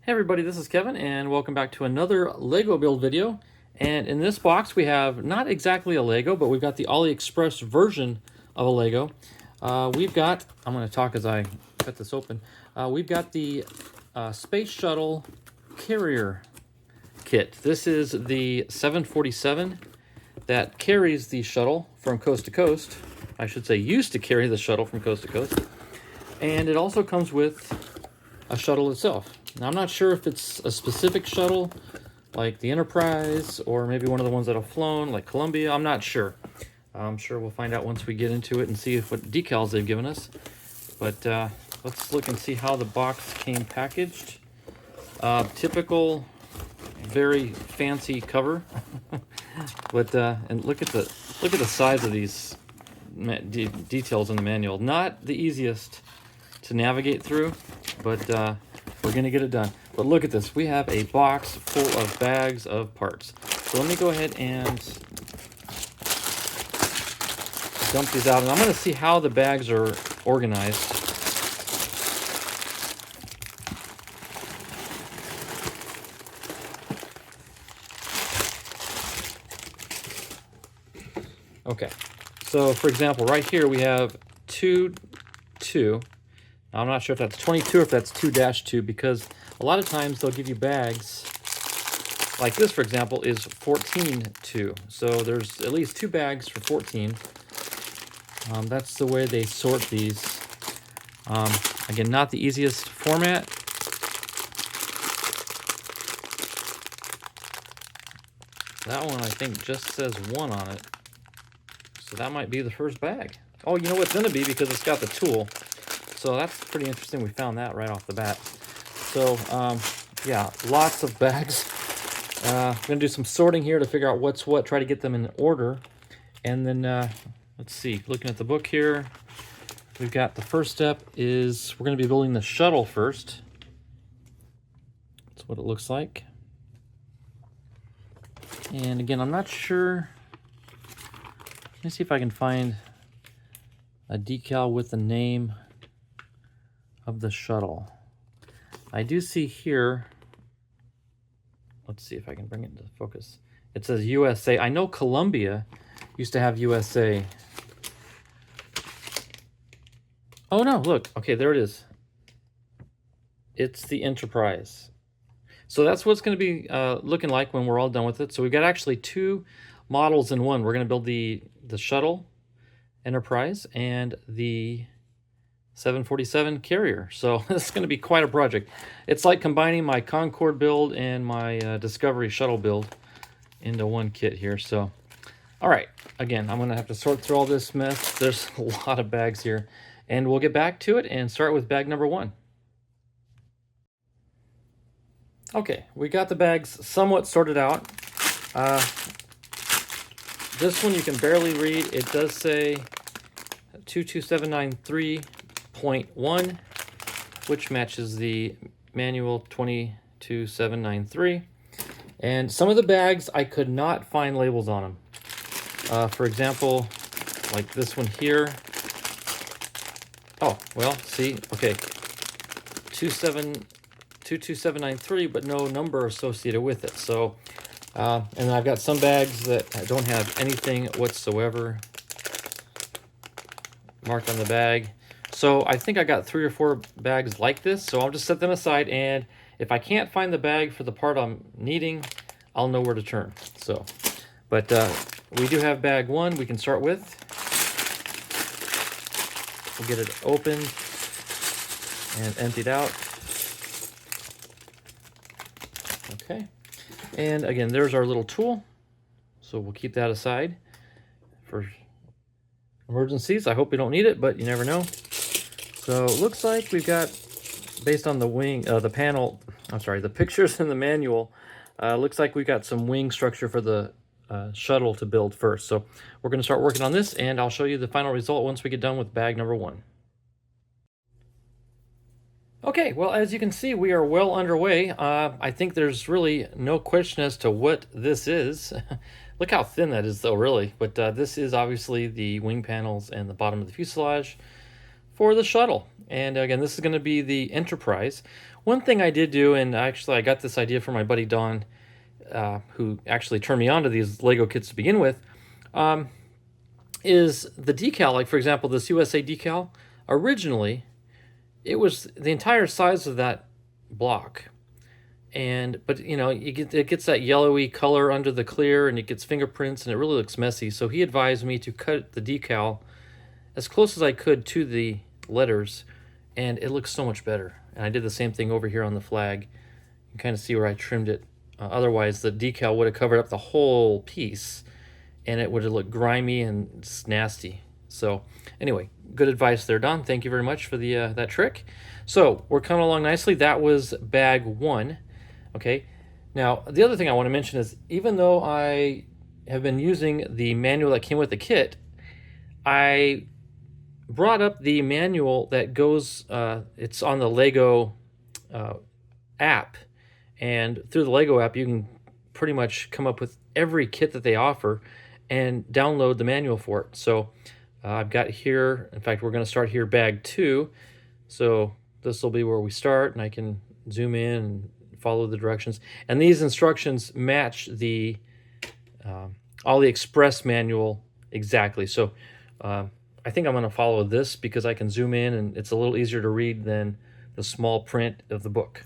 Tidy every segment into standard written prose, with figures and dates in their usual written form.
Hey everybody, this is Kevin and welcome back to another Lego build video. And in this box we have not exactly a Lego, but we've got the AliExpress version of a Lego. I'm going to talk as I cut this open. We've got the Space Shuttle Carrier Kit. This is the 747 that carries the shuttle from coast to coast. I should say used to carry the shuttle from coast to coast. And it also comes with a shuttle itself. Now, I'm not sure if it's a specific shuttle, like the Enterprise, or maybe one of the ones that have flown, like Columbia. I'm not sure. I'm sure we'll find out once we get into it and see what decals they've given us. But let's look and see how the box came packaged. Typical, very fancy cover. But and look at the size of these details in the manual. Not the easiest to navigate through, but we're gonna get it done. But look at this, we have a box full of bags of parts. So let me go ahead and dump these out, and I'm gonna see how the bags are organized. Okay, so for example, right here we have 2. I'm not sure if that's 22 or if that's 2-2, because a lot of times they'll give you bags like this, for example, is 14-2. So there's at least 2 bags for 14. That's the way they sort these. Again, not the easiest format. That one I think just says 1 on it. So that might be the first bag. Oh, you know what's going to be, because it's got the tool. So that's pretty interesting. We found that right off the bat. So yeah, lots of bags. I'm going to do some sorting here to figure out what's what, try to get them in order. And then let's see, looking at the book here, we've got the first step is we're going to be building the shuttle first. That's what it looks like. And again, I'm not sure. Let me see if I can find a decal with the name of the shuttle. I do see here, let's see if I can bring it into focus. It says USA. I know Columbia used to have USA. Oh no, look, okay, there it is. It's the Enterprise. So that's what it's going to be looking like when we're all done with it. So we've got actually 2 models in one. We're going to build the shuttle Enterprise and the 747 carrier. So this is going to be quite a project. It's like combining my Concorde build and my Discovery shuttle build into one kit here. So all right, again, I'm going to have to sort through all this mess. There's a lot of bags here, and we'll get back to it and start with bag number 1. Okay, we got the bags somewhat sorted out. This one you can barely read. It does say 22793.1, which matches the manual 22793. And some of the bags I could not find labels on them. For example, like this one here. Oh, well, see, okay, 22793, but no number associated with it. So, and then I've got some bags that don't have anything whatsoever marked on the bag. So I think I got 3 or 4 bags like this. So I'll just set them aside, and if I can't find the bag for the part I'm needing, I'll know where to turn. So, but we do have bag 1 we can start with. We'll get it opened and emptied out. Okay, and again, there's our little tool. So we'll keep that aside for emergencies. I hope we don't need it, but you never know. So it looks like we've got, based on the wing, the pictures in the manual, looks like we've got some wing structure for the shuttle to build first. So we're going to start working on this, and I'll show you the final result once we get done with bag number 1. Okay, well, as you can see, we are well underway. I think there's really no question as to what this is. Look how thin that is, though, really. But this is obviously the wing panels and the bottom of the fuselage for the shuttle. And again, this is going to be the Enterprise. One thing I did do, and actually I got this idea from my buddy Don, who actually turned me on to these Lego kits to begin with, is the decal. Like, for example, this USA decal, originally, it was the entire size of that block. But you know, it gets that yellowy color under the clear, and it gets fingerprints, and it really looks messy. So he advised me to cut the decal as close as I could to the letters, and it looks so much better. And I did the same thing over here on the flag. You can kind of see where I trimmed it. Otherwise, the decal would have covered up the whole piece, and it would have looked grimy and nasty. So anyway, good advice there, Don. Thank you very much for the that trick. So we're coming along nicely. That was bag 1. Okay, now the other thing I want to mention is, even though I have been using the manual that came with the kit, I brought up the manual that goes, it's on the LEGO app, and through the LEGO app you can pretty much come up with every kit that they offer and download the manual for it. So I've got here, in fact we're going to start here, bag 2, so this will be where we start, and I can zoom in and follow the directions, and these instructions match the AliExpress manual exactly. So I think I'm going to follow this because I can zoom in and it's a little easier to read than the small print of the book.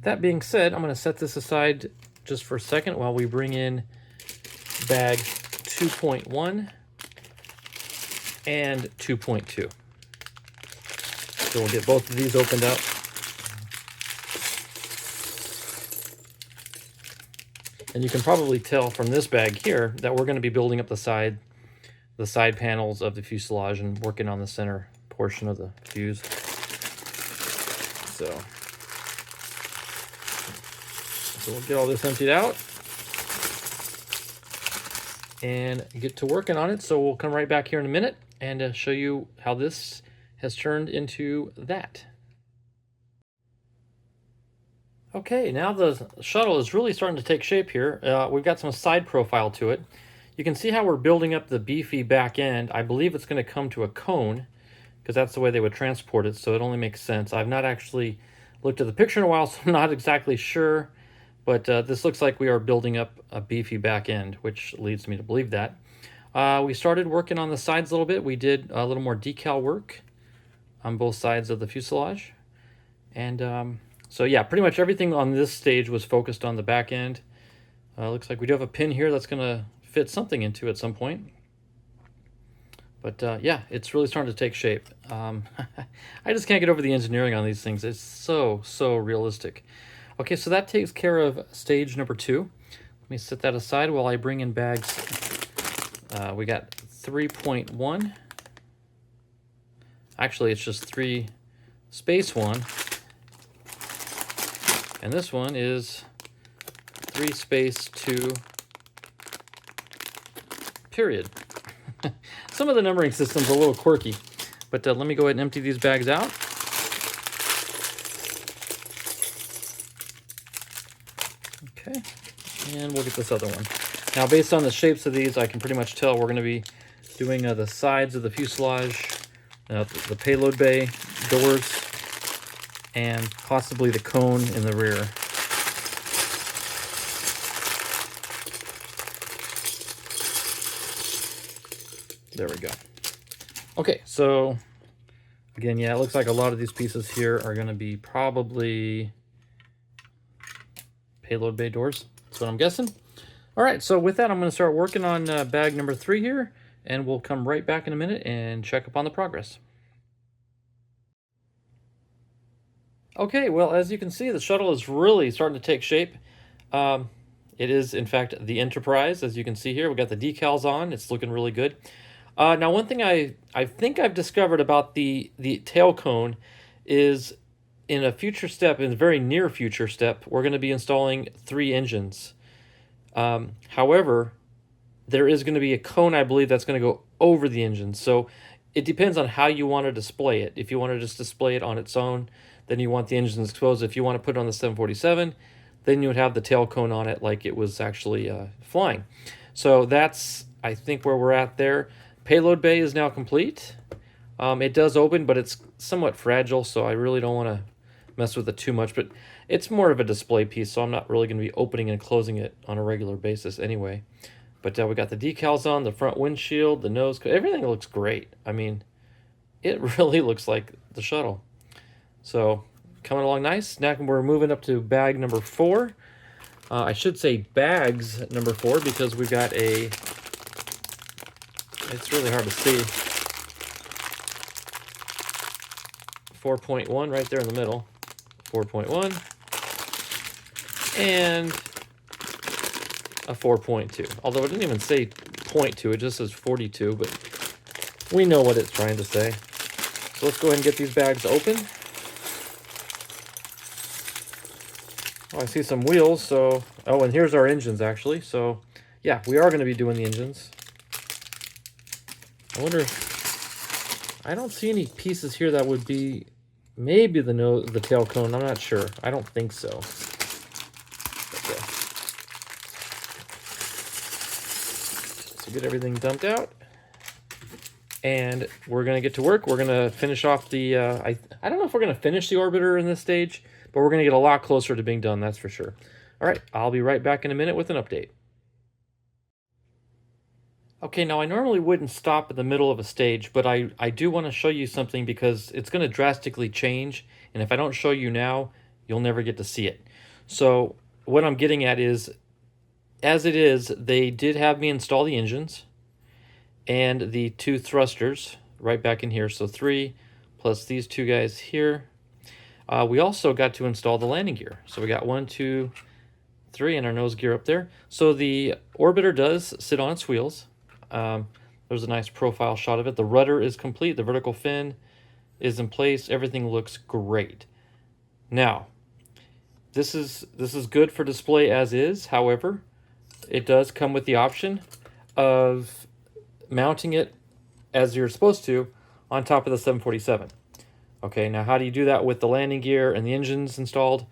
That being said, I'm going to set this aside just for a second while we bring in bag 2.1 and 2.2. So we'll get both of these opened up. And you can probably tell from this bag here that we're going to be building up the side panels of the fuselage and working on the center portion of the fuse. So we'll get all this emptied out and get to working on it. So we'll come right back here in a minute and show you how this has turned into that. Okay, now the shuttle is really starting to take shape here. We've got some side profile to it. You can see how we're building up the beefy back end. I believe it's going to come to a cone because that's the way they would transport it, so it only makes sense. I've not actually looked at the picture in a while, so I'm not exactly sure, but this looks like we are building up a beefy back end, which leads me to believe that. We started working on the sides a little bit. We did a little more decal work on both sides of the fuselage, and so yeah, pretty much everything on this stage was focused on the back end. Looks like we do have a pin here that's going to fit something into at some point. But yeah, it's really starting to take shape. I just can't get over the engineering on these things. It's so realistic. Okay, so that takes care of stage number 2. Let me set that aside while I bring in bags. We got 3.1. Actually, it's just 3 space 1. And this one is 3 space 2 period. Some of the numbering system's a little quirky, but let me go ahead and empty these bags out. Okay, and we'll get this other one. Now, based on the shapes of these, I can pretty much tell we're going to be doing the sides of the fuselage, the payload bay doors, and possibly the cone in the rear. There we go. Okay, so again, yeah, it looks like a lot of these pieces here are going to be probably payload bay doors. That's what I'm guessing. All right, so with that, I'm going to start working on bag number 3 here, and we'll come right back in a minute and check up on the progress. Okay, well, as you can see, the shuttle is really starting to take shape. It is, in fact, the Enterprise. As you can see here, we've got the decals on. It's looking really good. Now, one thing I think I've discovered about the tail cone is, in a future step, in a very near future step, we're going to be installing 3 engines. However, there is going to be a cone, I believe, that's going to go over the engine. So it depends on how you want to display it. If you want to just display it on its own, then you want the engines exposed. If you want to put it on the 747, then you would have the tail cone on it like it was actually flying. So that's, I think, where we're at there. Payload bay is now complete. It does open, but it's somewhat fragile, so I really don't want to mess with it too much. But it's more of a display piece, so I'm not really going to be opening and closing it on a regular basis anyway. But we got the decals on, the front windshield, the nose, everything looks great. I mean, it really looks like the shuttle. So coming along nice. Now we're moving up to bag number 4. I should say bags number 4 because we've got a, it's really hard to see, 4.1 right there in the middle, 4.1, and a 4.2. Although it didn't even say 0.2, it just says 42, but we know what it's trying to say. So let's go ahead and get these bags open. Oh, I see some wheels, so... Oh, and here's our engines, actually. So, yeah, we are going to be doing the engines. I wonder... I don't see any pieces here that would be... Maybe the tail cone, I'm not sure. I don't think so. Okay. So get everything dumped out. And we're going to get to work. We're going to finish off the... I don't know if we're going to finish the orbiter in this stage, but we're going to get a lot closer to being done, that's for sure. All right, I'll be right back in a minute with an update. Okay, now I normally wouldn't stop in the middle of a stage, but I do want to show you something because it's going to drastically change, and if I don't show you now, you'll never get to see it. So what I'm getting at is, as it is, they did have me install the engines and the 2 thrusters right back in here. So 3 plus these 2 guys here. We also got to install the landing gear. So we got 1, 2, 3, and our nose gear up there. So the orbiter does sit on its wheels. There's a nice profile shot of it. The rudder is complete. The vertical fin is in place. Everything looks great. Now, this is good for display as is. However, it does come with the option of mounting it as you're supposed to on top of the 747. Okay, now how do you do that with the landing gear and the engines installed?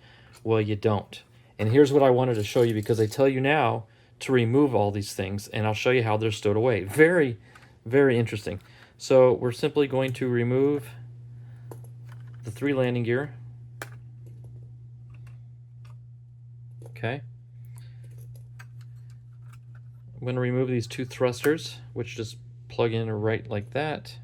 Well, you don't. And here's what I wanted to show you, because they tell you now to remove all these things, and I'll show you how they're stowed away. Very, very interesting. So we're simply going to remove the 3 landing gear. Okay. I'm going to remove these 2 thrusters, which just plug in right like that.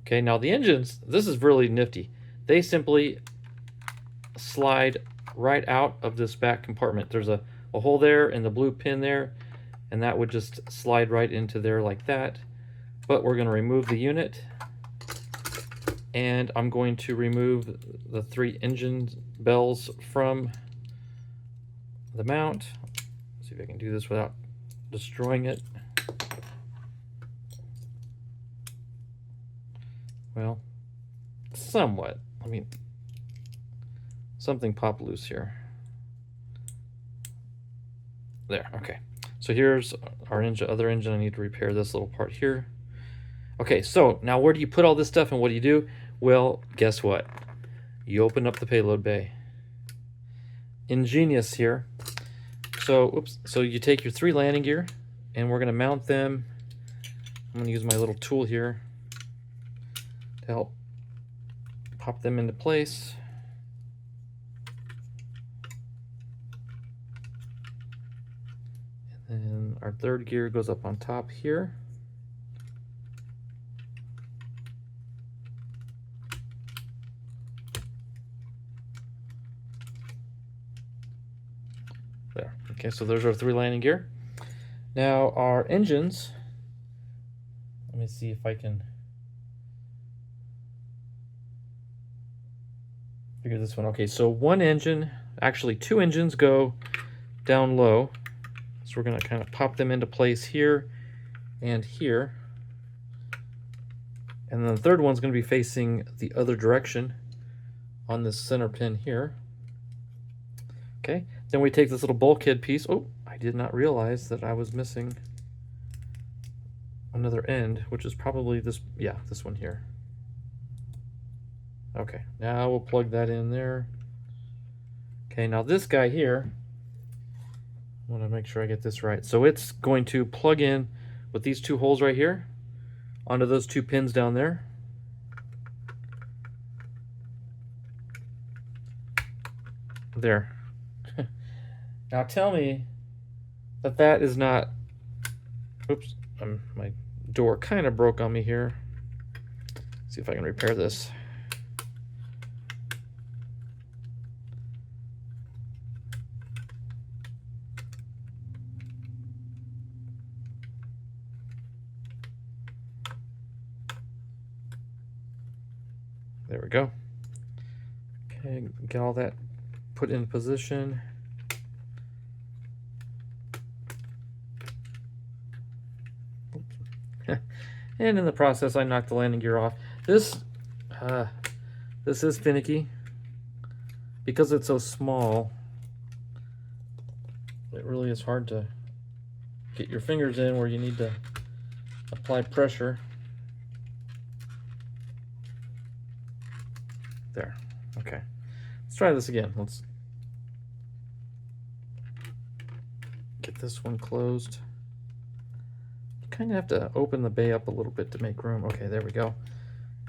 Okay, now the engines, this is really nifty. They simply slide right out of this back compartment. There's a hole there and the blue pin there, and that would just slide right into there like that. But we're going to remove the unit, and I'm going to remove the 3 engine bells from the mount. Let's see if I can do this without destroying it. Well, somewhat. I mean, something popped loose here. There, okay. So here's our other engine. I need to repair this little part here. Okay, so now where do you put all this stuff and what do you do? Well, guess what? You open up the payload bay. Ingenious here. So, oops. So you take your 3 landing gear, and we're going to mount them. I'm going to use my little tool here to help pop them into place. And then our 3rd gear goes up on top here. There. Okay, so there's our 3 landing gear. Now our engines, let me see if I can figure this one. Okay, so 1 engine, actually 2 engines go down low. So we're going to kind of pop them into place here and here. And then the 3rd one's going to be facing the other direction on this center pin here. Okay, then we take this little bulkhead piece. Oh, I did not realize that I was missing another end, which is probably this, yeah, this one here. Okay, now we'll plug that in there. Okay, now this guy here, I want to make sure I get this right. So it's going to plug in with these two holes right here onto those two pins down there. There. Now tell me that that is not... Oops, my door kind of broke on me here. See if I can repair this. There we go. Okay, get all that put in position. And in the process, I knocked the landing gear off. This is finicky because it's so small. It really is hard to get your fingers in where you need to apply pressure. There. Okay. Let's try this again. Let's get this one closed. You kind of have to open the bay up a little bit to make room. Okay, there we go.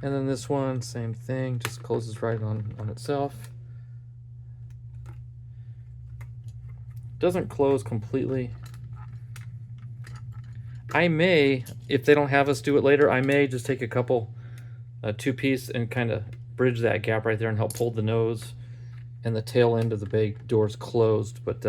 And then this one, same thing, just closes right on itself. Doesn't close completely. I may, if they don't have us do it later, I may just take a couple two-piece and kind of bridge that gap right there and help hold the nose and the tail end of the bay doors closed, but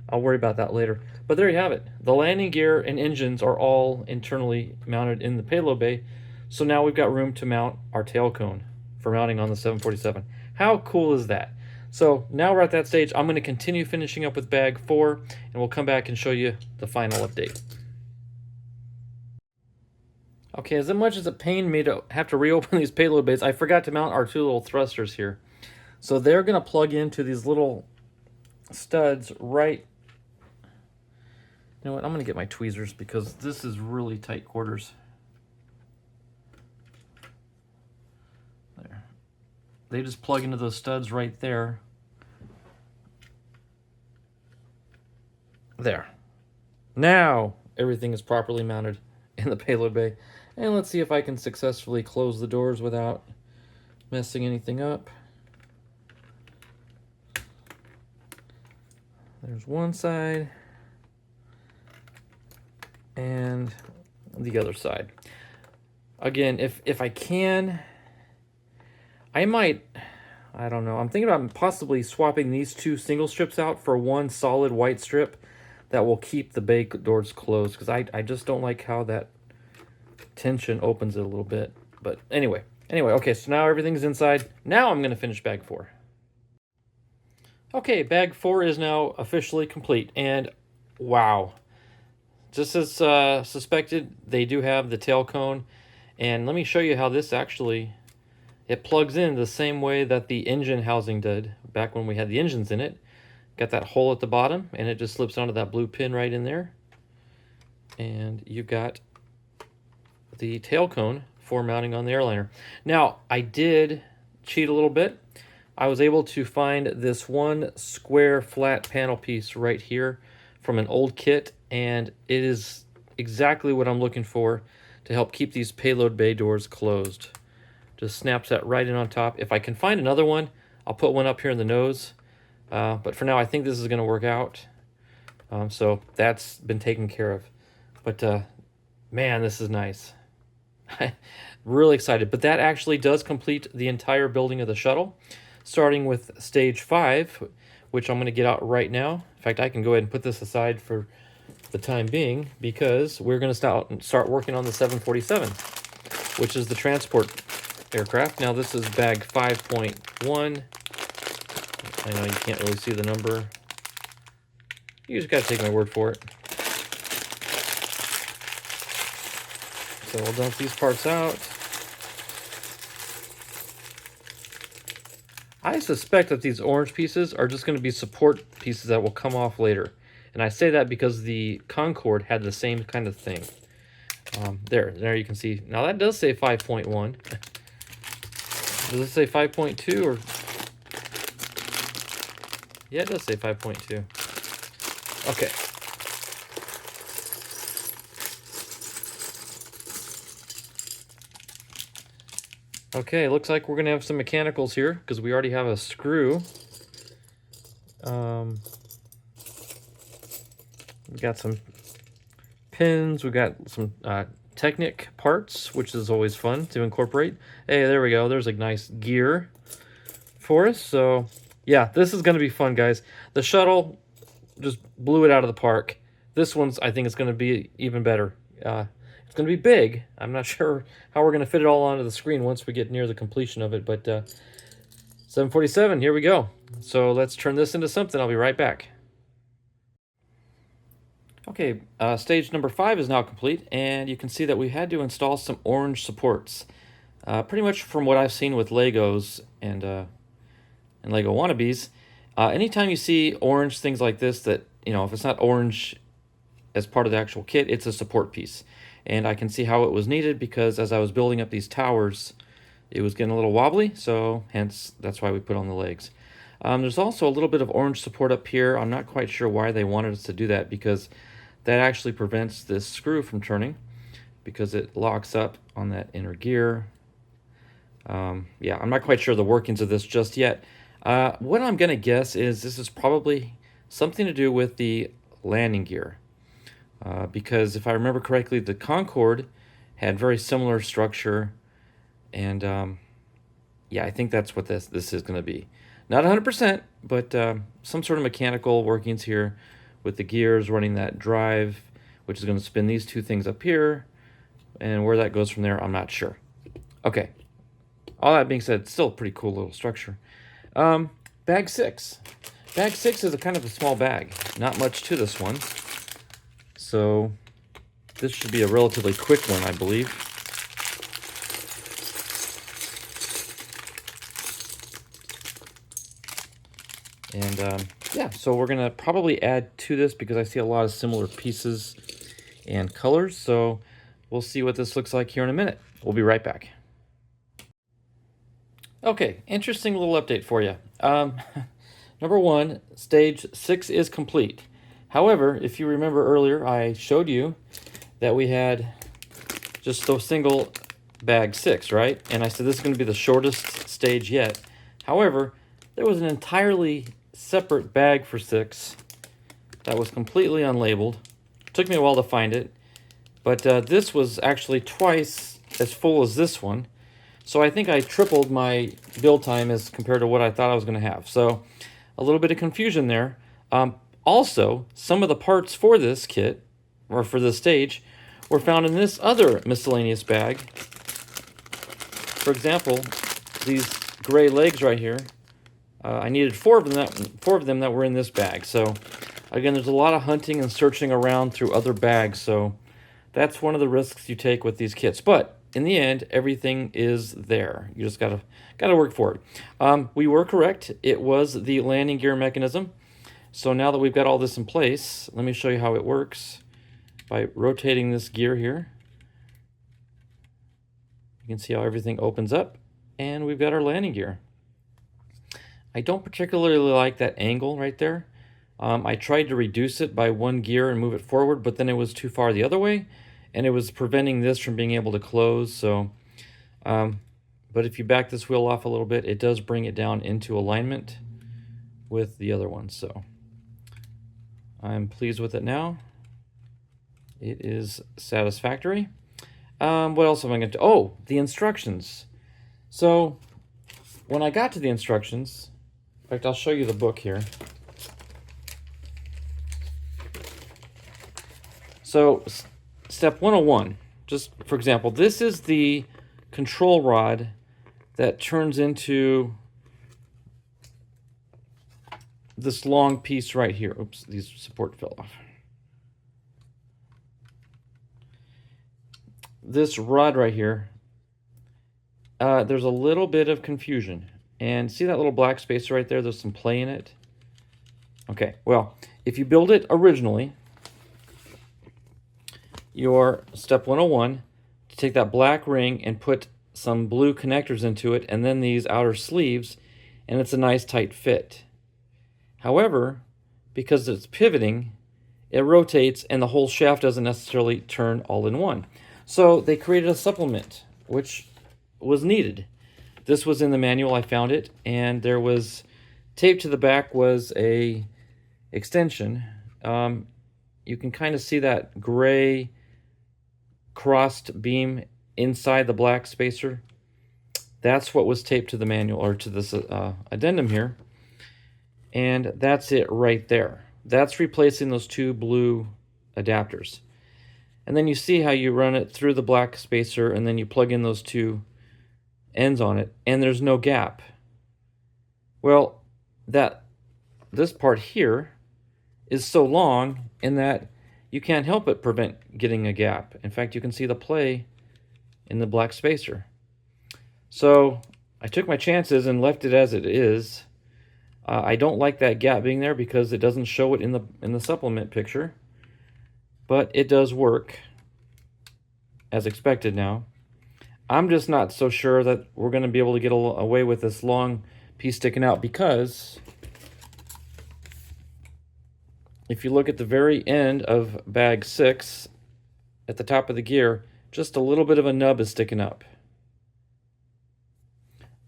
I'll worry about that later. But there you have it. The landing gear and engines are all internally mounted in the payload bay, so now we've got room to mount our tail cone for mounting on the 747. How cool is that? So now we're at that stage. I'm going to continue finishing up with bag 4, and we'll come back and show you the final update. Okay, as much as it pained me to have to reopen these payload bays, I forgot to mount our two little thrusters here. So they're going to plug into these little studs right... You know what, I'm going to get my tweezers because this is really tight quarters. There. They just plug into those studs right there. There. Now everything is properly mounted in the payload bay. And let's see if I can successfully close the doors without messing anything up. There's one side and the other side. Again, if I can, I might, I don't know. I'm thinking about possibly swapping these two single strips out for one solid white strip that will keep the bay doors closed, because I just don't like how that tension opens it a little bit. But anyway, okay, so now everything's inside. Now I'm going to finish bag 4. Okay, bag 4 is now officially complete, and wow. Just as suspected, they do have the tail cone, and let me show you how this actually, it plugs in the same way that the engine housing did back when we had the engines in it. Got that hole at the bottom, and it just slips onto that blue pin right in there. And you've got the tail cone for mounting on the airliner. Now, I did cheat a little bit. I was able to find this one square flat panel piece right here from an old kit, and it is exactly what I'm looking for to help keep these payload bay doors closed. Just snaps that right in on top. If I can find another one, I'll put one up here in the nose. But for now, I think this is going to work out. So that's been taken care of. But man, this is nice. Really excited. But that actually does complete the entire building of the shuttle, starting with stage 5, which I'm going to get out right now. In fact, I can go ahead and put this aside for the time being, because we're going to start working on the 747, which is the transport aircraft. Now, this is bag 5.1. I know you can't really see the number. You just got to take my word for it. So we'll dump these parts out. I suspect that these orange pieces are just going to be support pieces that will come off later. And I say that because the Concorde had the same kind of thing. There you can see. Now that does say 5.1. Does it say 5.2 or... Yeah, it does say 5.2. Okay. Okay, looks like we're gonna have some mechanicals here because we already have a screw. We got some pins. We got some Technic parts, which is always fun to incorporate. Hey, there we go. There's a nice gear for us. So yeah, this is gonna be fun, guys. The shuttle just blew it out of the park. This one's, I think, it's gonna be even better. It's going to be big. I'm not sure how we're going to fit it all onto the screen once we get near the completion of it, but 747, here we go. So let's turn this into something. I'll be right back. Okay, stage number 5 is now complete, and you can see that we had to install some orange supports. Pretty much from what I've seen with Legos and Lego wannabes, anytime you see orange things like this, that, you know, if it's not orange as part of the actual kit, it's a support piece. And I can see how it was needed because as I was building up these towers, it was getting a little wobbly, so hence that's why we put on the legs. There's also a little bit of orange support up here. I'm not quite sure why they wanted us to do that, because that actually prevents this screw from turning because it locks up on that inner gear. Yeah, I'm not quite sure the workings of this just yet. What I'm going to guess is this is probably something to do with the landing gear. Because if I remember correctly, the Concorde had very similar structure, and yeah, I think that's what this is going to be. Not 100%, but some sort of mechanical workings here with the gears running that drive, which is going to spin these two things up here, and where that goes from there, I'm not sure. Okay, all that being said, still a pretty cool little structure. Bag 6. Bag 6 is a kind of a small bag, not much to this one. So this should be a relatively quick one, I believe. And yeah, so we're gonna probably add to this because I see a lot of similar pieces and colors. So we'll see what this looks like here in a minute. We'll be right back. Okay, interesting little update for you. Number 1, stage 6 is complete. However, if you remember earlier, I showed you that we had just the single bag 6, right? And I said this is going to be the shortest stage yet. However, there was an entirely separate bag for 6 that was completely unlabeled. It took me a while to find it, but this was actually twice as full as this one. So I think I tripled my build time as compared to what I thought I was going to have. So a little bit of confusion there. Also, some of the parts for this kit, or for this stage, were found in this other miscellaneous bag. For example, these gray legs right here, I needed four of them that were in this bag. So, again, there's a lot of hunting and searching around through other bags, so that's one of the risks you take with these kits. But in the end, everything is there. You just gotta work for it. We were correct. It was the landing gear mechanism. So now that we've got all this in place, let me show you how it works by rotating this gear here. You can see how everything opens up, and we've got our landing gear. I don't particularly like that angle right there. I tried to reduce it by one gear and move it forward, but then it was too far the other way, and it was preventing this from being able to close. So, but if you back this wheel off a little bit, it does bring it down into alignment with the other one. So I'm pleased with it now. It is satisfactory. What else am I going to do? Oh, the instructions. So when I got to the instructions, in fact, I'll show you the book here. So step 101, just for example, this is the control rod that turns into this long piece right here. Oops, these support fell off. This rod right here, there's a little bit of confusion. And see that little black space right there? There's some play in it. Okay, well, if you build it originally, your step 101, to take that black ring and put some blue connectors into it, and then these outer sleeves, and it's a nice tight fit. However, because it's pivoting, it rotates and the whole shaft doesn't necessarily turn all in one. So they created a supplement, which was needed. This was in the manual. I found it, and there was taped to the back was a extension. You can kind of see that gray crossed beam inside the black spacer. That's what was taped to the manual, or to this addendum here. And that's it right there. That's replacing those two blue adapters. And then you see how you run it through the black spacer, and then you plug in those two ends on it, and there's no gap. Well, this part here is so long in that you can't help but prevent getting a gap. In fact, you can see the play in the black spacer. So I took my chances and left it as it is. I don't like that gap being there because it doesn't show it in the supplement picture, but it does work as expected now. I'm just not so sure that we're going to be able to get away with this long piece sticking out, because if you look at the very end of bag 6 at the top of the gear, just a little bit of a nub is sticking up.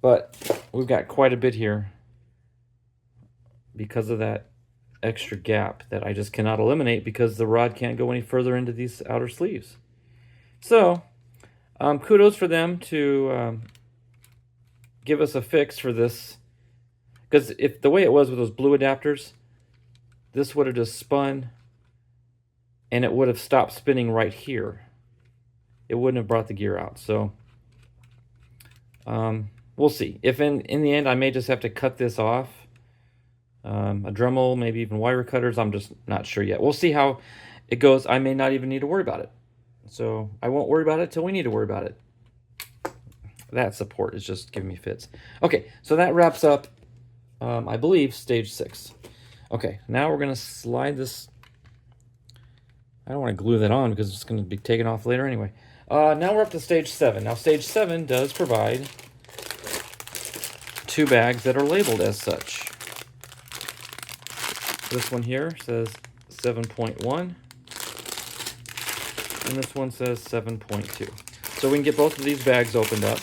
But we've got quite a bit here because of that extra gap that I just cannot eliminate because the rod can't go any further into these outer sleeves. So kudos for them to give us a fix for this, because if the way it was with those blue adapters, this would have just spun and it would have stopped spinning right here. It wouldn't have brought the gear out. So we'll see. If in the end I may just have to cut this off, a Dremel, maybe even wire cutters, I'm just not sure yet. We'll see how it goes. I may not even need to worry about it. So I won't worry about it till we need to worry about it. That support is just giving me fits. Okay, so that wraps up, I believe, stage 6. Okay, now we're going to slide this. I don't want to glue that on because it's going to be taken off later anyway. Now we're up to stage 7. Now stage 7 does provide 2 bags that are labeled as such. This one here says 7.1, and this one says 7.2. So we can get both of these bags opened up.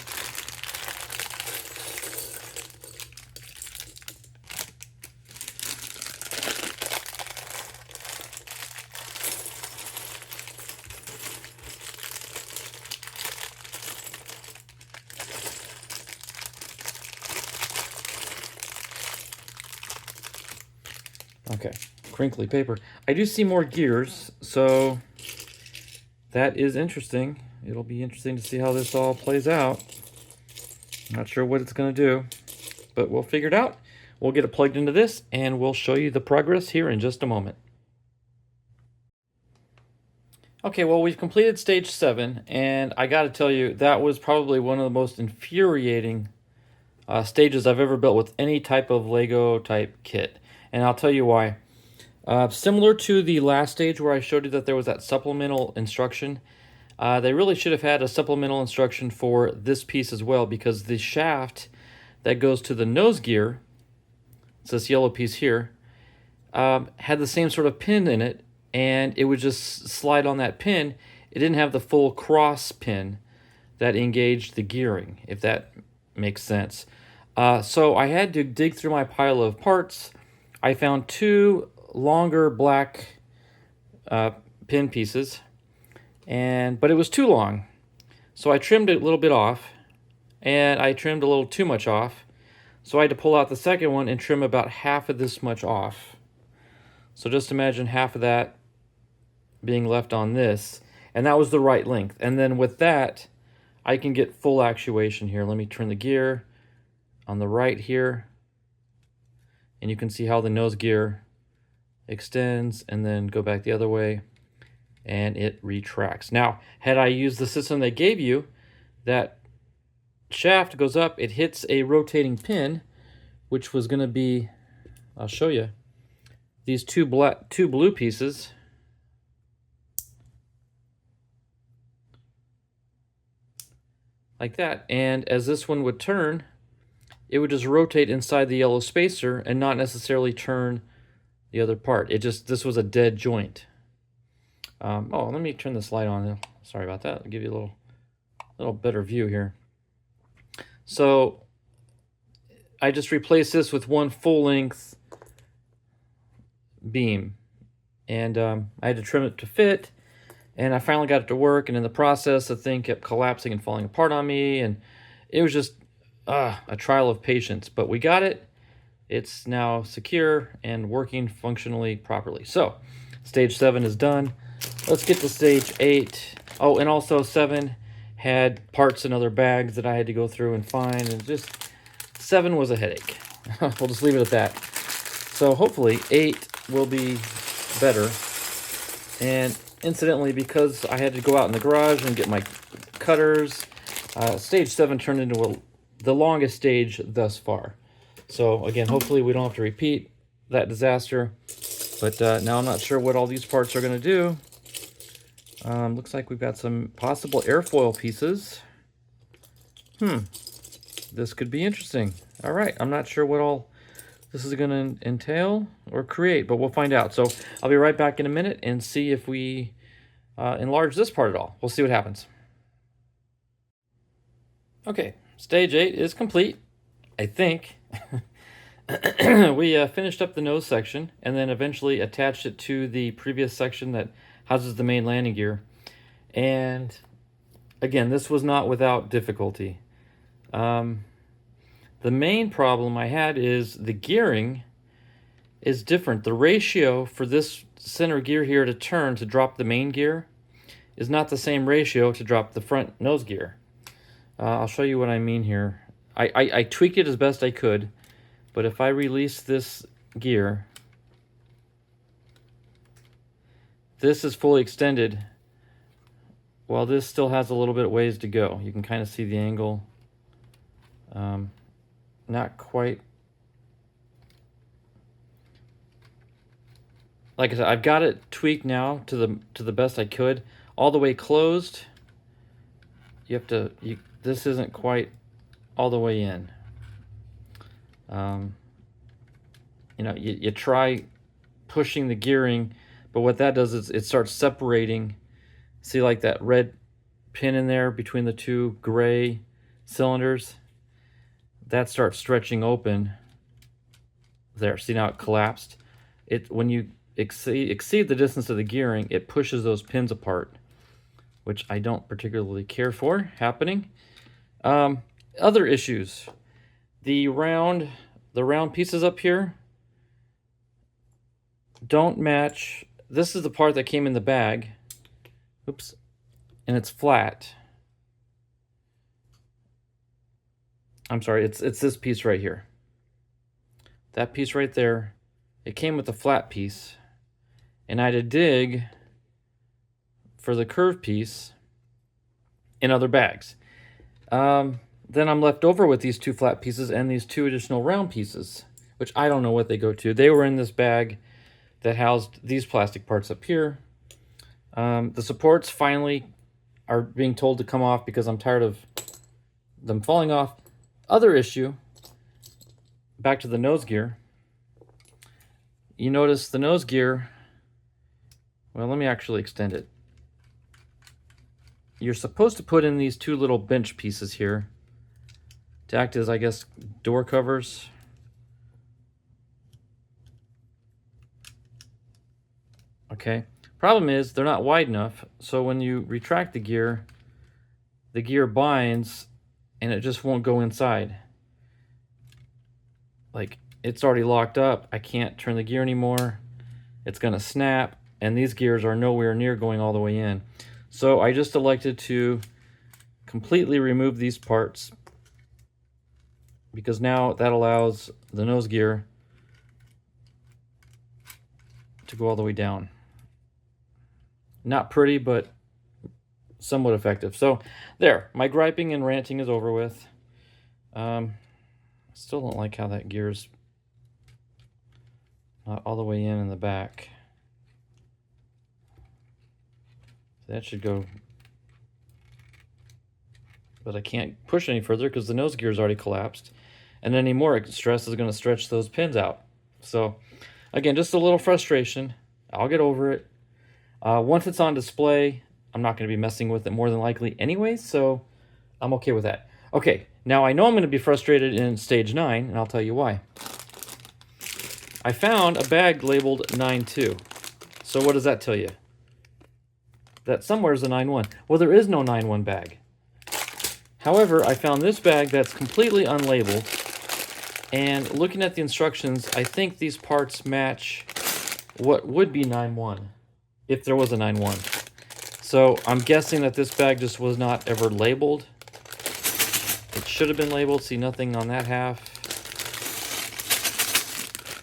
Okay, crinkly paper. I do see more gears, so that is interesting. It'll be interesting to see how this all plays out. Not sure what it's going to do, but we'll figure it out. We'll get it plugged into this, and we'll show you the progress here in just a moment. Okay, well, we've completed stage 7, and I got to tell you, that was probably one of the most infuriating stages I've ever built with any type of Lego type kit. And I'll tell you why. Similar to the last stage where I showed you that there was that supplemental instruction, they really should have had a supplemental instruction for this piece as well, because the shaft that goes to the nose gear, it's this yellow piece here, had the same sort of pin in it, and it would just slide on that pin. It didn't have the full cross pin that engaged the gearing, if that makes sense. So I had to dig through my pile of parts. I found 2 longer black pin pieces, but it was too long. So I trimmed it a little bit off, and I trimmed a little too much off. So I had to pull out the second one and trim about half of this much off. So just imagine half of that being left on this, and that was the right length. And then with that, I can get full actuation here. Let me turn the gear on the right here. And you can see how the nose gear extends and then go back the other way, and it retracts. Now, had I used the system they gave you, that shaft goes up, it hits a rotating pin, which was going to be, I'll show you, these two blue pieces. Like that. And as this one would turn, it would just rotate inside the yellow spacer and not necessarily turn the other part. This was a dead joint. Oh, let me turn this light on. Sorry about that. I'll give you a little better view here. So I just replaced this with one full-length beam, and I had to trim it to fit, and I finally got it to work, and in the process the thing kept collapsing and falling apart on me, and it was just a trial of patience. But we got it. It's now secure and working functionally properly. So stage 7 is done. Let's get to stage 8. Oh, and also 7 had parts in other bags that I had to go through and find, and just 7 was a headache. We'll just leave it at that. So hopefully 8 will be better. And incidentally, because I had to go out in the garage and get my cutters, stage 7 turned into the longest stage thus far. So again, hopefully we don't have to repeat that disaster. But now I'm not sure what all these parts are going to do. Looks like we've got some possible airfoil pieces. This could be interesting. All right, I'm not sure what all this is going to entail or create, but we'll find out. So I'll be right back in a minute and see if we enlarge this part at all. We'll see what happens. Okay, stage 8 is complete, I think. We finished up the nose section and then eventually attached it to the previous section that houses the main landing gear. And again, this was not without difficulty. The main problem I had is the gearing is different. The ratio for this center gear here to turn to drop the main gear is not the same ratio to drop the front nose gear. I'll show you what I mean here. I tweaked it as best I could, but if I release this gear, this is fully extended while this still has a little bit of ways to go. You can kind of see the angle. Not quite. Like I said, I've got it tweaked now to the best I could. All the way closed. You have to. This isn't quite all the way in. You know, you try pushing the gearing, but what that does is it starts separating. See, like that red pin in there between the two gray cylinders? That starts stretching open. There, see now it collapsed. When you exceed the distance of the gearing, it pushes those pins apart, which I don't particularly care for happening. Other issues. The round pieces up here don't match. This is the part that came in the bag. Oops. And it's flat. I'm sorry, it's this piece right here. That piece right there, it came with a flat piece. And I had to dig for the curved piece in other bags. Then I'm left over with these 2 flat pieces and these 2 additional round pieces, which I don't know what they go to. They were in this bag that housed these plastic parts up here. The supports finally are being told to come off because I'm tired of them falling off. Other issue, back to the nose gear. You notice the nose gear, well, let me actually extend it. You're supposed to put in these 2 little bench pieces here to act as, I guess, door covers. Okay. Problem is, they're not wide enough, so when you retract the gear binds and it just won't go inside. Like, it's already locked up. I can't turn the gear anymore. It's gonna snap, and these gears are nowhere near going all the way in. So I just elected to completely remove these parts because now that allows the nose gear to go all the way down. Not pretty, but somewhat effective. So there, my griping and ranting is over with. Still don't like how that gear's not all the way in the back. That should go, but I can't push any further because the nose gear is already collapsed, and any more stress is going to stretch those pins out. So again, just a little frustration. I'll get over it. Once it's on display, I'm not going to be messing with it more than likely anyway, so I'm okay with that. Okay, Now, I know I'm going to be frustrated in stage 9, and I'll tell you why. I found a bag labeled 9.2. So what does that tell you? That somewhere's a 9.1. Well, there is no 9.1 bag. However, I found this bag that's completely unlabeled, and looking at the instructions, I think these parts match what would be 9.1 if there was a 9.1. So I'm guessing that this bag just was not ever labeled. It should have been labeled. See, nothing on that half.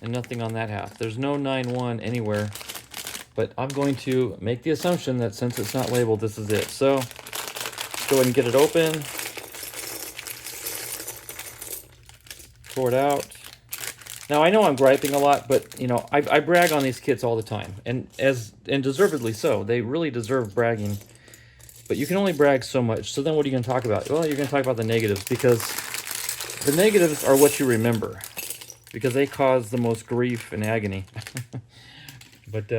And nothing on that half. There's no 9.1 anywhere. But I'm going to make the assumption that since it's not labeled, this is it. So let's go ahead and get it open. Pour it out. Now, I know I'm griping a lot, but, you know, I brag on these kits all the time. And deservedly so. They really deserve bragging. But you can only brag so much. So then what are you going to talk about? Well, you're going to talk about the negatives, because the negatives are what you remember, because they cause the most grief and agony. But,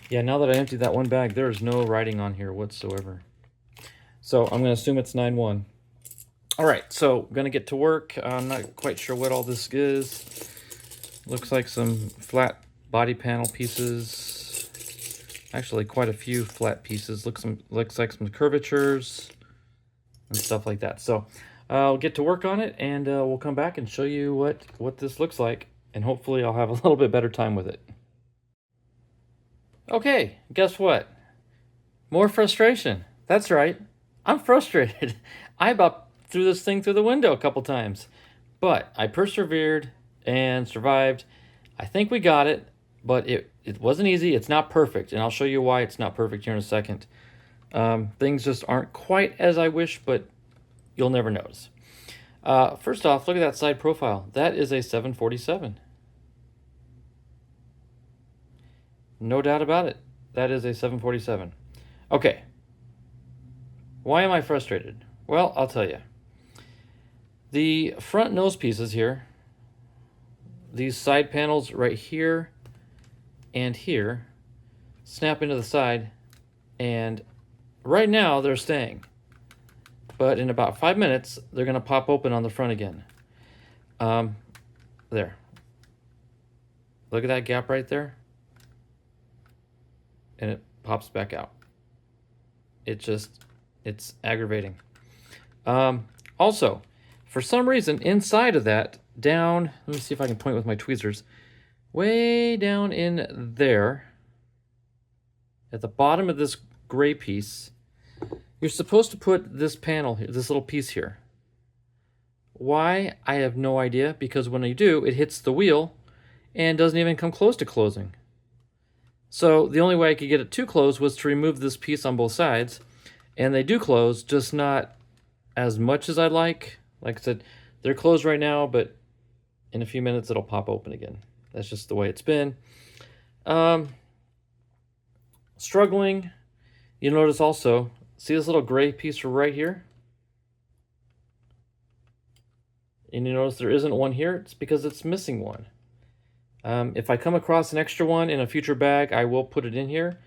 yeah, now that I emptied that one bag, there is no writing on here whatsoever. So I'm going to assume it's 9.1. All right, so I'm going to get to work. I'm not quite sure what all this is. Looks like some flat body panel pieces. Actually, quite a few flat pieces. Looks like some curvatures and stuff like that. So I'll get to work on it, and we'll come back and show you what this looks like. And hopefully I'll have a little bit better time with it. Okay, guess what? More frustration. That's right. I'm frustrated. I about threw this thing through the window a couple times, but I persevered and survived. I think we got it, but it wasn't easy. It's not perfect, and I'll show you why it's not perfect here in a second. Things just aren't quite as I wish, but you'll never notice. First off, look at that side profile. That is a 747. No doubt about it. That is a 747. Okay. Why am I frustrated? Well, I'll tell you. The front nose pieces here, these side panels right here and here, snap into the side, and right now they're staying. But in about 5 minutes, they're going to pop open on the front again. There. Look at that gap right there. And it pops back out. It's aggravating. Also, for some reason, inside of that, down, let me see if I can point with my tweezers, way down in there, at the bottom of this gray piece, you're supposed to put this panel, this little piece here. Why? I have no idea, because when you do, it hits the wheel and doesn't even come close to closing. So the only way I could get it to close was to remove this piece on both sides, and they do close, just not as much as I'd like. Like I said, they're closed right now, but in a few minutes it'll pop open again. That's just the way it's been. Struggling. You notice also, see this little gray piece right here? And you notice there isn't one here. It's because it's missing one. If I come across an extra one in a future bag, I will put it in here.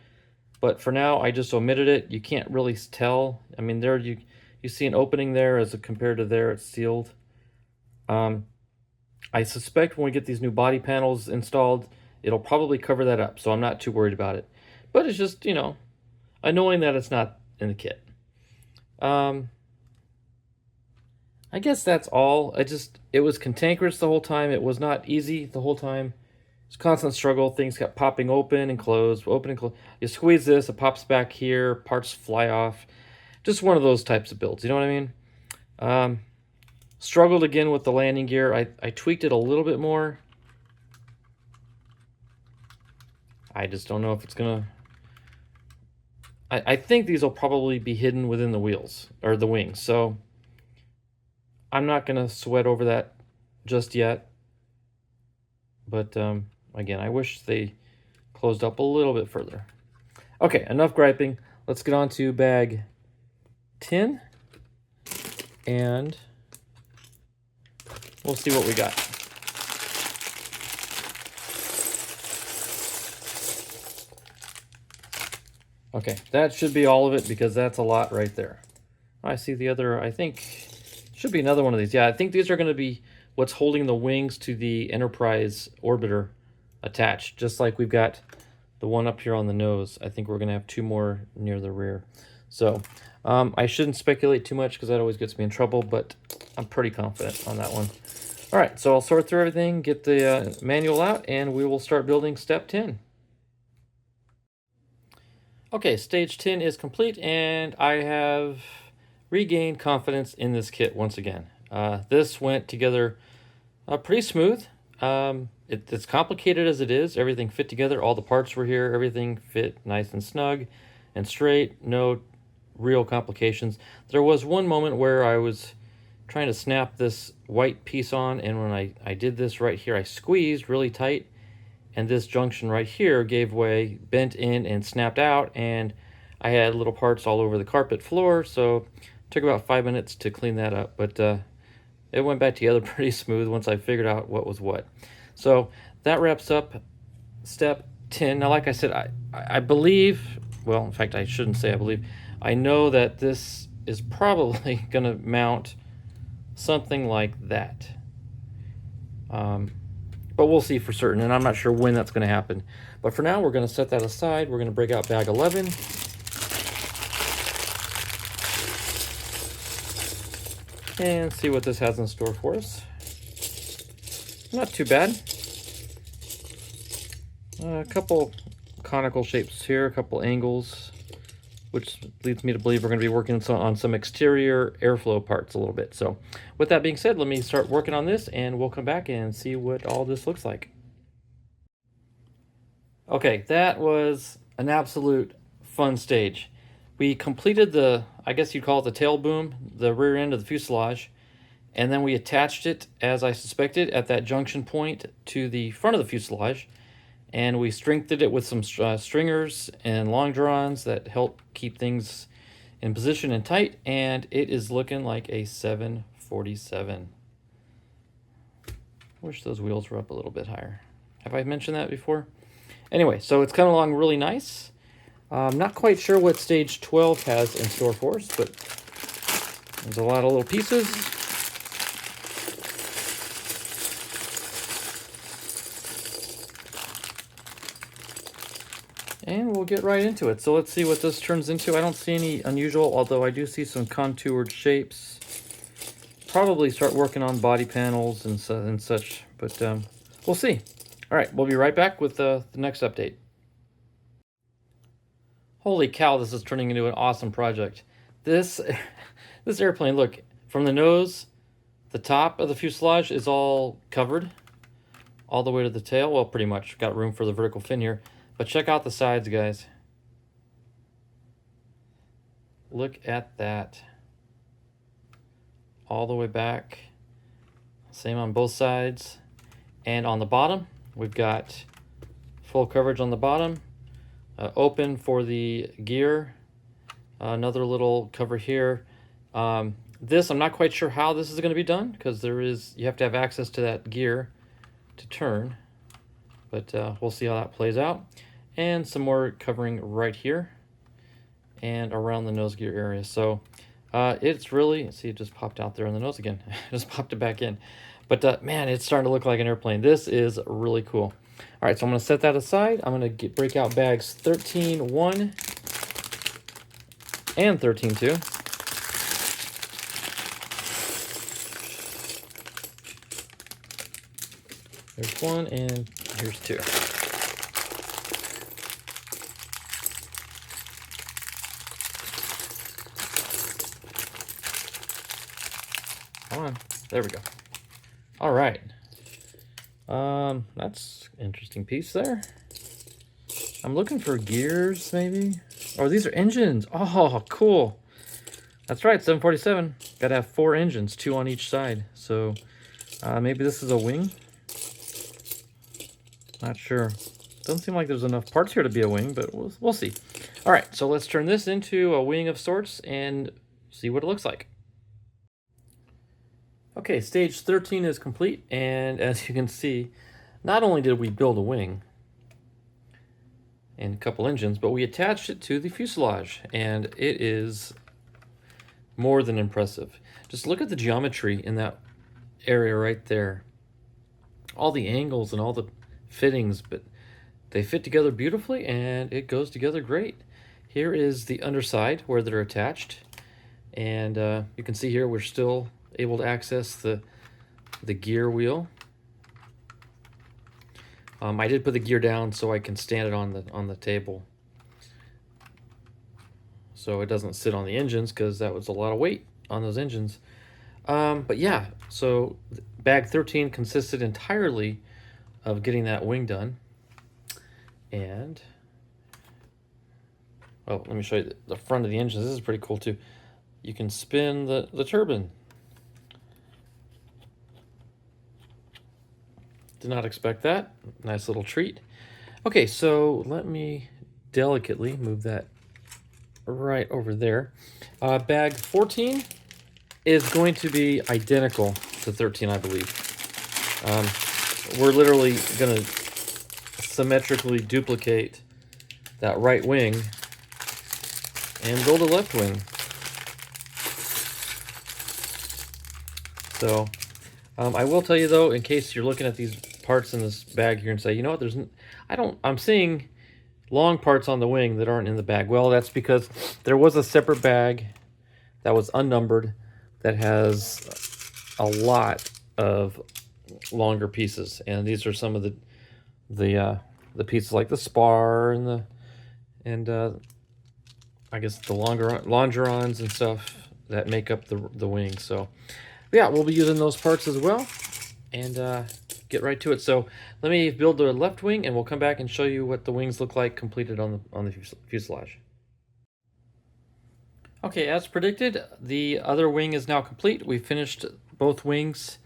But for now, I just omitted it. You can't really tell. I mean, there you see an opening there as compared to there, it's sealed. I suspect when we get these new body panels installed, it'll probably cover that up. So I'm not too worried about it. But it's just, you know, annoying that it's not in the kit. I guess that's all. It was cantankerous the whole time. It was not easy the whole time. It's a constant struggle. Things kept popping open and closed, open and close. You squeeze this, it pops back here, parts fly off. Just one of those types of builds, you know what I mean? Struggled again with the landing gear. I tweaked it a little bit more. I just don't know if it's gonna... I think these will probably be hidden within the wheels, or the wings, so I'm not gonna sweat over that just yet. But again, I wish they closed up a little bit further. Okay, enough griping. Let's get on to bag 10, and we'll see what we got. Okay, that should be all of it, because that's a lot right there. I see the other, I think, Should be another one of these. Yeah, I think these are going to be what's holding the wings to the Enterprise orbiter attached, just like we've got the one up here on the nose. I think we're going to have 2 more near the rear. So I shouldn't speculate too much because that always gets me in trouble, but I'm pretty confident on that one. All right, so I'll sort through everything, get the manual out, and we will start building step 10. Okay, stage 10 is complete, and I have regained confidence in this kit once again. This went together pretty smooth. It's complicated as it is. Everything fit together. All the parts were here. Everything fit nice and snug and straight. No real complications. There was one moment where I was trying to snap this white piece on, and when I did this right here, I squeezed really tight, and this junction right here gave way, bent in, and snapped out, and I had little parts all over the carpet floor, so it took about 5 minutes to clean that up, but it went back together pretty smooth once I figured out what was what. So that wraps up step 10. Now, like I said, I believe, well, in fact, I shouldn't say I believe, I know that this is probably going to mount something like that. But we'll see for certain, and I'm not sure when that's going to happen. But for now, we're going to set that aside. We're going to break out bag 11. And see what this has in store for us. Not too bad. A couple conical shapes here, a couple angles, which leads me to believe we're going to be working on some exterior airflow parts a little bit. So with that being said, let me start working on this, and we'll come back and see what all this looks like. Okay, that was an absolute fun stage. We completed the, I guess you'd call it the tail boom, the rear end of the fuselage, and then we attached it, as I suspected, at that junction point to the front of the fuselage, and we strengthened it with some stringers and long draw-ons that help keep things in position and tight, and it is looking like a 747. Wish those wheels were up a little bit higher. Have I mentioned that before? Anyway, so it's coming along really nice. I'm not quite sure what stage 12 has in store for us, but there's a lot of little pieces. And we'll get right into it. So let's see what this turns into. I don't see any unusual, although I do see some contoured shapes. Probably start working on body panels and such, but we'll see. All right, we'll be right back with the next update. Holy cow, this is turning into an awesome project. This airplane, look, from the nose, the top of the fuselage is all covered all the way to the tail. Well, pretty much. Got room for the vertical fin here. But check out the sides, guys. Look at that. All the way back. Same on both sides. And on the bottom, we've got full coverage on the bottom. Open for the gear. Another little cover here. This, I'm not quite sure how this is going to be done, because you have to have access to that gear to turn. But we'll see how that plays out. And some more covering right here and around the nose gear area. So it's really, see, it just popped out there on the nose again. Just popped it back in. But man, it's starting to look like an airplane. This is really cool. All right, so I'm going to set that aside. I'm going to break out bags 13-1 and 13-2. There's one, and here's two. Come on, there we go. All right. That's an interesting piece there. I'm looking for gears, maybe. Oh, these are engines. Oh, cool. That's right, 747. Got to have 4 engines, 2 on each side. So maybe this is a wing. Not sure. Doesn't seem like there's enough parts here to be a wing, but we'll see. All right, so let's turn this into a wing of sorts and see what it looks like. Okay, stage 13 is complete, and as you can see, not only did we build a wing and a couple engines, but we attached it to the fuselage, and it is more than impressive. Just look at the geometry in that area right there. All the angles and all the fittings, but they fit together beautifully and it goes together great. Here is the underside where they're attached. And you can see here we're still able to access the gear wheel. I did put the gear down so I can stand it on the table, so it doesn't sit on the engines, because that was a lot of weight on those engines. But yeah, so bag 13 consisted entirely of getting that wing done. And well, let me show you the front of the engines. This is pretty cool too. You can spin the turbine. Did not expect that. Nice little treat. Okay, so let me delicately move that right over there. Bag 14 is going to be identical to 13, I believe. We're literally going to symmetrically duplicate that right wing and build a left wing. So I will tell you though, in case you're looking at these parts in this bag here and say, you know what, I'm seeing long parts on the wing that aren't in the bag. Well, that's because there was a separate bag that was unnumbered that has a lot of longer pieces, and these are some of the pieces like the spar and I guess the longerons and stuff that make up the wing. So yeah, we'll be using those parts as well, and get right to it. So let me build the left wing, and we'll come back and show you what the wings look like completed on the fuselage. Okay, as predicted, the other wing is now complete. We finished both wings.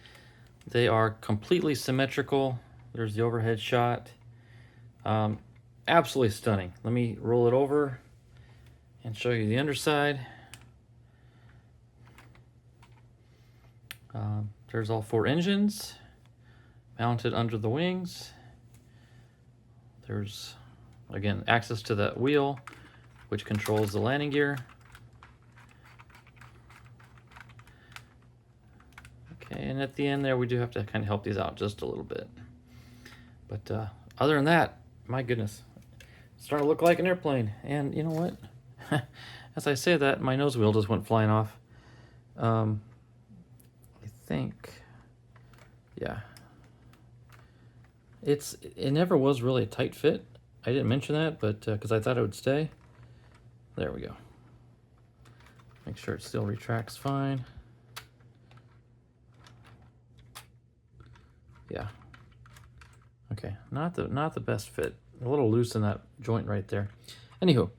They are completely symmetrical. There's the overhead shot. Absolutely stunning. Let me roll it over and show you the underside. There's all 4 engines mounted under the wings. There's, again, access to that wheel, which controls the landing gear. Okay, and at the end there, we do have to kind of help these out just a little bit. But other than that, my goodness, it's starting to look like an airplane. And you know what? As I say that, my nose wheel just went flying off. I think, yeah, it never was really a tight fit. I didn't mention that, but because I thought it would stay. There we go. Make sure it still retracts fine. Yeah. Okay, not the best fit. A little loose in that joint right there. Anywho,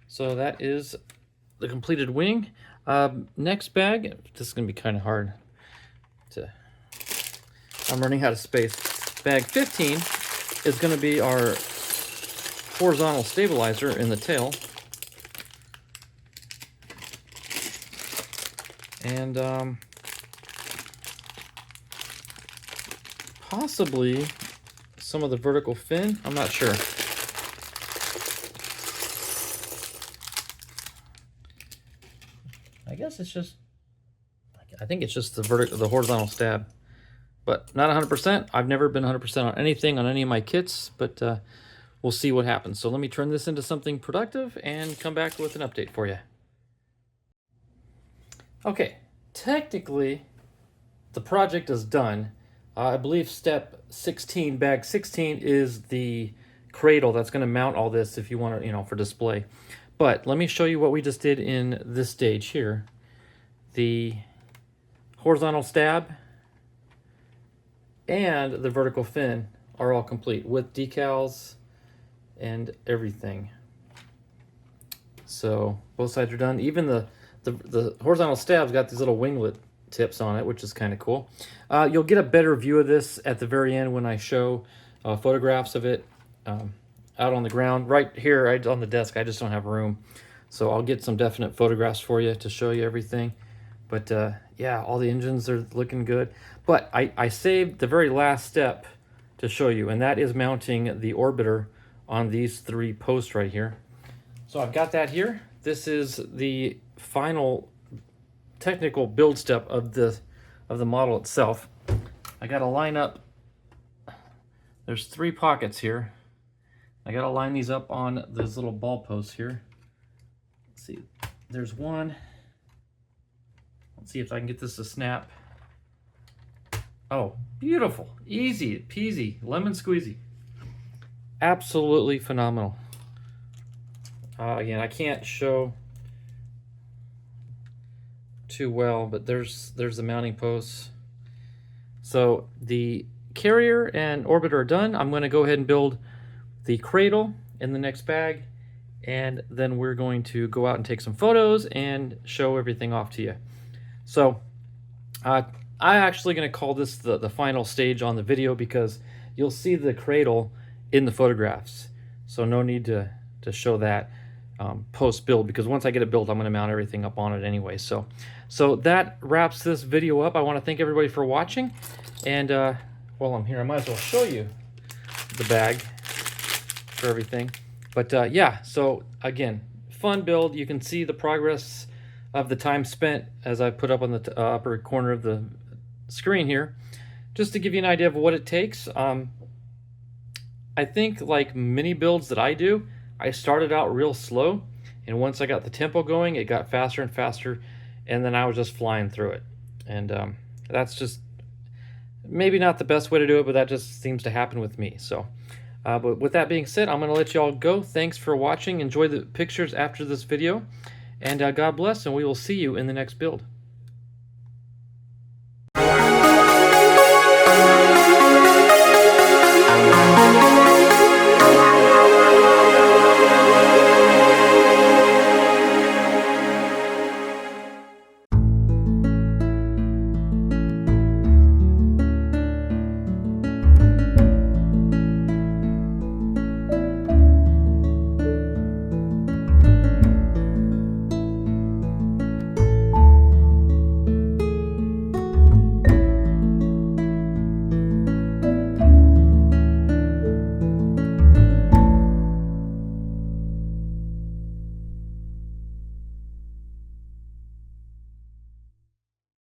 so that is the completed wing. Next bag, this is gonna be kind of hard to, I'm running out of space. Bag 15 is gonna be our horizontal stabilizer in the tail. And possibly some of the vertical fin, I'm not sure. I guess it's just, I think it's just the horizontal stab, but not 100%. I've never been 100% on anything on any of my kits, but we'll see what happens. So let me turn this into something productive and come back with an update for you. Okay, technically the project is done. I believe step 16, bag 16, is the cradle that's going to mount all this if you want to, for display. But let me show you what we just did in this stage here. The horizontal stab and the vertical fin are all complete with decals and everything. So both sides are done. Even the horizontal stab's got these little winglet tips on it, which is kind of cool. You'll get a better view of this at the very end when I show photographs of it out on the ground. Right here on the desk, I just don't have room. So I'll get some definite photographs for you to show you everything. But yeah, all the engines are looking good. But I saved the very last step to show you, and that is mounting the orbiter on these 3 posts right here. So I've got that here. This is the final technical build step of the model itself. I got to line up. There's 3 pockets here. I got to line these up on those little ball posts here. Let's see. There's one. Let's see if I can get this to snap. Oh, beautiful. Easy peasy, lemon squeezy. Absolutely phenomenal. Again, I can't show too well, but there's the mounting posts. So the carrier and orbiter are done. I'm going to go ahead and build the cradle in the next bag, and then we're going to go out and take some photos and show everything off to you. So I'm actually going to call this the final stage on the video, because you'll see the cradle in the photographs. So no need to show that post build, because once I get it built, I'm going to mount everything up on it anyway. So that wraps this video up. I want to thank everybody for watching, and while I'm here, I might as well show you the bag for everything. But yeah, so again, fun build. You can see the progress of the time spent as I put up on the upper corner of the screen here, just to give you an idea of what it takes. I think, like many builds that I do, I started out real slow, and once I got the tempo going, it got faster and faster, and then I was just flying through it. And that's just maybe not the best way to do it, but that just seems to happen with me. So but with that being said, I'm going to let you all go. Thanks for watching. Enjoy the pictures after this video, and God bless, and we will see you in the next build.